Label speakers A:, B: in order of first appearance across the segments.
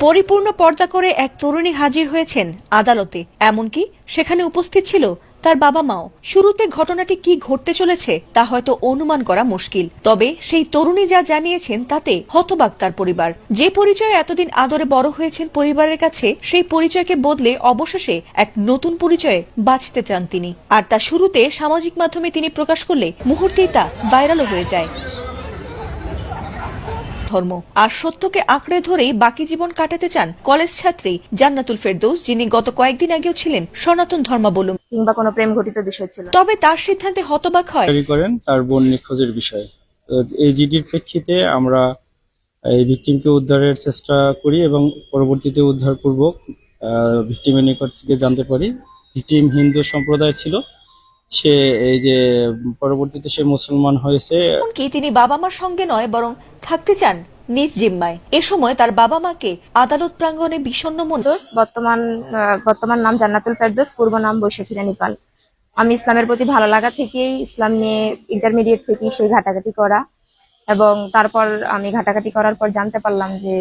A: পরিপূর্ণ পর্দা করে এক তরুণী হাজির হয়েছেন আদালতে, এমনকি সেখানে উপস্থিত ছিল তার বাবা মাও। শুরুতে ঘটনাটি কি ঘটতে চলেছে তা হয়তো অনুমান করা মুশকিল, তবে সেই তরুণী যা জানিয়েছেন তাতে হতবাক তার পরিবার। যে পরিচয়ে এতদিন আদরে বড় হয়েছেন পরিবারের কাছে, সেই পরিচয়কে বদলে অবশেষে এক নতুন পরিচয়ে বাঁচতে চান তিনি। আর তা শুরুতে সামাজিক মাধ্যমে তিনি প্রকাশ করলে মুহূর্তেই তা ভাইরালও হয়ে যায়। ধর্ম আর সত্যকে আঁকড়ে ধরেই বাকি জীবন কাটাতে চান কলেজ ছাত্রী জান্নাতুল ফেরদৌস, যিনি গত কয়েকদিন আগেও ছিলেন সনাতন ধর্মাবলম্বী
B: কিংবা কোনো প্রেম ঘটিত বিষয় ছিল।
A: তবে তার সিদ্ধান্তে হতবাক হয়
C: করেন তার বোন নিখোঁজের বিষয়ে। এই জিডির প্রেক্ষিতে আমরা এই ভিকটিমকে উদ্ধারের চেষ্টা করি এবং পরবর্তীতে উদ্ধারপূর্বক ভিকটিমের নিকট থেকে জানতে পারি ভিকটিম হিন্দু সম্প্রদায় ছিল। সে এই যে পরবর্তীতে সে মুসলমান হয়েছে।
A: এমনকি তিনি বাবা মার সঙ্গে নয় বরং থাকতে চান নিজ জিম্মায়। এ সময় তার বাবা মাকে আদালত প্রাঙ্গণে বিষণ্ণ মনে।
B: বর্তমান নাম জান্নাতুল ফেরদৌস, পূর্ব নাম বৈশাখী রানী পাল। আমি ইসলামের প্রতি ভালো লাগা থেকেই ইসলাম নিয়ে ইন্টারমিডিয়েট থেকেই সেই ঘাটাঘাটি করা, এবং তারপর আমি ঘাটাঘাটি করার পর জানতে পারলাম যে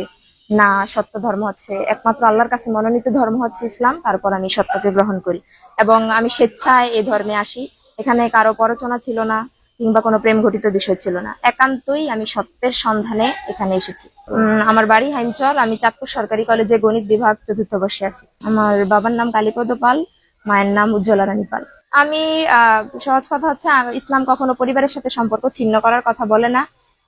B: না, সত্য ধর্ম হচ্ছে একমাত্র আল্লাহর কাছে মনোনীত ধর্ম হচ্ছে ইসলাম। তারপর আমি সত্যকে গ্রহণ করি এবং আমি স্বেচ্ছায় এই ধর্মে আসি। এখানে কারো প্ররোচনা ছিল না কিংবা কোনো প্রেম ঘটিত বিষয় ছিল না, একান্তই আমি সত্যের সন্ধানে এখানে এসেছি। আমার বাড়ি হাইমচর, আমি চাঁদপুর সরকারি কলেজে গণিত বিভাগ চতুর্থ বর্ষে আছি। আমার বাবার নাম কালীপদ পাল, মায়ের নাম উজ্জ্বলা রানী পাল। আমি সহজ কথা হচ্ছে, ইসলাম কখনো পরিবারের সাথে সম্পর্ক ছিন্ন করার কথা বলে না।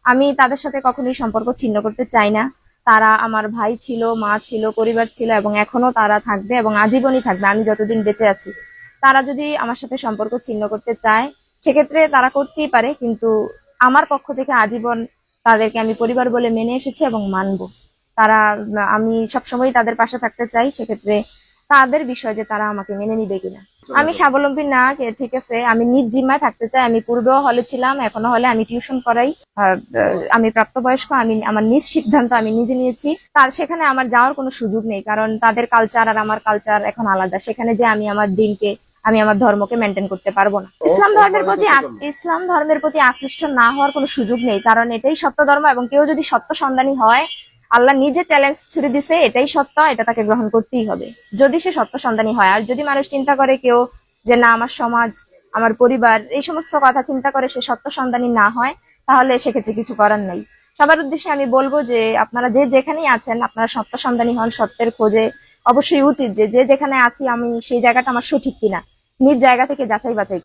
B: আমি তাদের সাথে কখনোই সম্পর্ক ছিন্ন করতে চাই না। তারা আমার ভাই ছিল, মা ছিল, পরিবার ছিল এবং এখনো তারা থাকবে এবং আজীবনই থাকবে আমি যতদিন বেঁচে আছি। তারা যদি আমার সাথে সম্পর্ক ছিন্ন করতে চায় সেক্ষেত্রে তারা করতেই পারে, কিন্তু আমার পক্ষ থেকে আজীবন তাদেরকে আমি পরিবার বলে মেনে এসেছি এবং মানবো। আমি সবসময় তাদের পাশে থাকতে চাই, সেক্ষেত্রে তাদের বিষয় যে তারা আমাকে মেনে নিবে কিনা। আমি স্বাবলম্বী না, ঠিক আছে, আমি নিজ জিম্মায় থাকতে চাই। আমি পূর্বেও হলে ছিলাম, এখনো হলে আমি টিউশন করাই। আমি প্রাপ্তবয়স্ক, আমি আমার নিজ সিদ্ধান্ত আমি নিজে নিয়েছি। সেখানে আমার যাওয়ার কোনো সুযোগ নেই, কারণ তাদের কালচার আর আমার কালচার এখন আলাদা। সেখানে যে আমি আমার ধর্মকে মেনটেন করতে পারবো না। ইসলাম ধর্মের প্রতি আকৃষ্ট না হওয়ার কোনো সুযোগ নেই, কারণ এটাই সত্য ধর্ম এবং কেউ যদি সত্য সন্ধানী হয়, আল্লাহ নিজে চ্যালেঞ্জ ছুড়ে দিছে, এটাই সত্য, এটা তাকে গ্রহণ করতেই হবে যদি সে সত্য সন্ধানী হয়। আর যদি মানুষ চিন্তা করে কেউ যে না, আমার সমাজ, আমার পরিবার, এই সমস্ত কথা চিন্তা করে সে সত্য সন্ধানী না হয়, তাহলে সেক্ষেত্রে কিছু করার নেই। সবার উদ্দেশ্যে আমি বলবো যে আপনারা যে যেখানেই আছেন, আপনারা সত্য সন্ধানী হন। সত্যের খোঁজে অবশ্যই উচিত যে যেখানে আছি আমি সেই জায়গাটা আমার সঠিক কিনা নিজ জায়গা থেকে যাচাই বাছাই